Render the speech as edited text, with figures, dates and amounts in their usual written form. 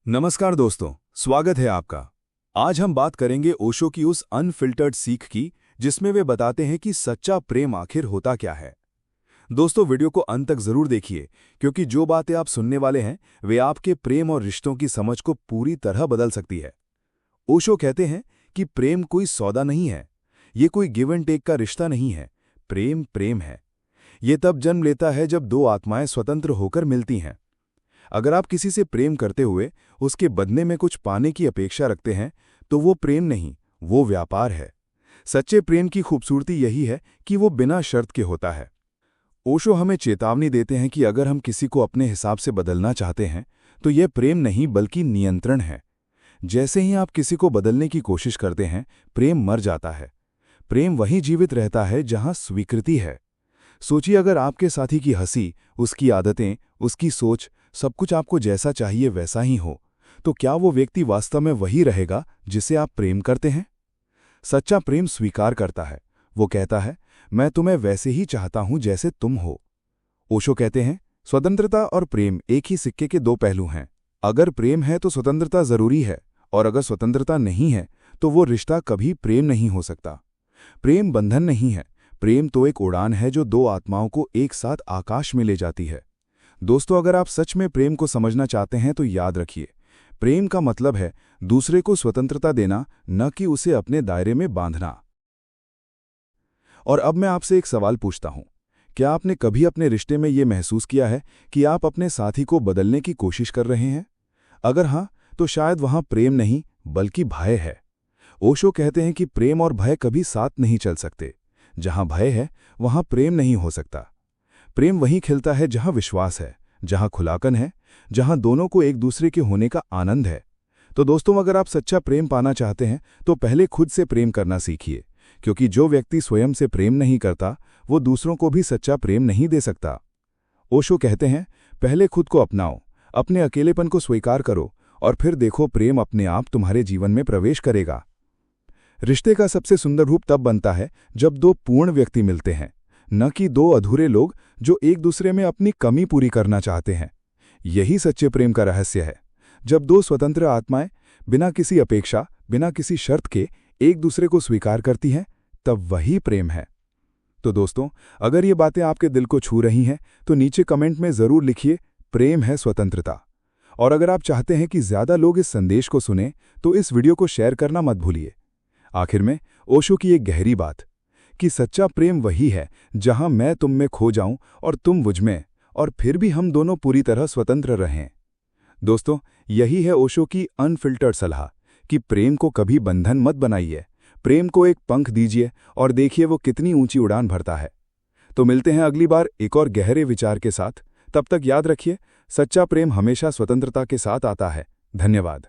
नमस्कार दोस्तों, स्वागत है आपका। आज हम बात करेंगे ओशो की उस अनफिल्टर्ड सीख की जिसमें वे बताते हैं कि सच्चा प्रेम आखिर होता क्या है। दोस्तों, वीडियो को अंत तक जरूर देखिए क्योंकि जो बातें आप सुनने वाले हैं वे आपके प्रेम और रिश्तों की समझ को पूरी तरह बदल सकती है। ओशो कहते हैं कि प्रेम कोई सौदा नहीं है, ये कोई गिव एंड टेक का रिश्ता नहीं है। प्रेम प्रेम है। ये तब जन्म लेता है जब दो आत्माएं स्वतंत्र होकर मिलती हैं। अगर आप किसी से प्रेम करते हुए उसके बदले में कुछ पाने की अपेक्षा रखते हैं तो वो प्रेम नहीं, वो व्यापार है। सच्चे प्रेम की खूबसूरती यही है कि वो बिना शर्त के होता है। ओशो हमें चेतावनी देते हैं कि अगर हम किसी को अपने हिसाब से बदलना चाहते हैं तो यह प्रेम नहीं बल्कि नियंत्रण है। जैसे ही आप किसी को बदलने की कोशिश करते हैं, प्रेम मर जाता है। प्रेम वहीं जीवित रहता है जहां स्वीकृति है। सोचिए, अगर आपके साथी की हंसी, उसकी आदतें, उसकी सोच, सब कुछ आपको जैसा चाहिए वैसा ही हो, तो क्या वो व्यक्ति वास्तव में वही रहेगा जिसे आप प्रेम करते हैं? सच्चा प्रेम स्वीकार करता है। वो कहता है, मैं तुम्हें वैसे ही चाहता हूं जैसे तुम हो। ओशो कहते हैं, स्वतंत्रता और प्रेम एक ही सिक्के के दो पहलू हैं। अगर प्रेम है तो स्वतंत्रता जरूरी है, और अगर स्वतंत्रता नहीं है तो वो रिश्ता कभी प्रेम नहीं हो सकता। प्रेम बंधन नहीं है, प्रेम तो एक उड़ान है जो दो आत्माओं को एक साथ आकाश में ले जाती है। दोस्तों, अगर आप सच में प्रेम को समझना चाहते हैं तो याद रखिए, प्रेम का मतलब है दूसरे को स्वतंत्रता देना, न कि उसे अपने दायरे में बांधना। और अब मैं आपसे एक सवाल पूछता हूं, क्या आपने कभी अपने रिश्ते में ये महसूस किया है कि आप अपने साथी को बदलने की कोशिश कर रहे हैं? अगर हां, तो शायद वहां प्रेम नहीं बल्कि भय है। ओशो कहते हैं कि प्रेम और भय कभी साथ नहीं चल सकते। जहां भय है वहां प्रेम नहीं हो सकता। प्रेम वहीं खिलता है जहां विश्वास है, जहां खुलापन है, जहां दोनों को एक दूसरे के होने का आनंद है। तो दोस्तों, अगर आप सच्चा प्रेम पाना चाहते हैं तो पहले खुद से प्रेम करना सीखिए, क्योंकि जो व्यक्ति स्वयं से प्रेम नहीं करता वो दूसरों को भी सच्चा प्रेम नहीं दे सकता। ओशो कहते हैं, पहले खुद को अपनाओ, अपने अकेलेपन को स्वीकार करो, और फिर देखो प्रेम अपने आप तुम्हारे जीवन में प्रवेश करेगा। रिश्ते का सबसे सुंदर रूप तब बनता है जब दो पूर्ण व्यक्ति मिलते हैं, न कि दो अधूरे लोग जो एक दूसरे में अपनी कमी पूरी करना चाहते हैं। यही सच्चे प्रेम का रहस्य है। जब दो स्वतंत्र आत्माएं बिना किसी अपेक्षा, बिना किसी शर्त के एक दूसरे को स्वीकार करती हैं, तब वही प्रेम है। तो दोस्तों, अगर ये बातें आपके दिल को छू रही हैं तो नीचे कमेंट में जरूर लिखिए, प्रेम है स्वतंत्रता। और अगर आप चाहते हैं कि ज्यादा लोग इस संदेश को सुनें तो इस वीडियो को शेयर करना मत भूलिए। आखिर में ओशो की एक गहरी बात कि सच्चा प्रेम वही है जहां मैं तुम में खो जाऊं और तुम मुझ में, और फिर भी हम दोनों पूरी तरह स्वतंत्र रहें। दोस्तों, यही है ओशो की अनफिल्टर्ड सलाह कि प्रेम को कभी बंधन मत बनाइए। प्रेम को एक पंख दीजिए और देखिए वो कितनी ऊंची उड़ान भरता है। तो मिलते हैं अगली बार एक और गहरे विचार के साथ। तब तक याद रखिए, सच्चा प्रेम हमेशा स्वतंत्रता के साथ आता है। धन्यवाद।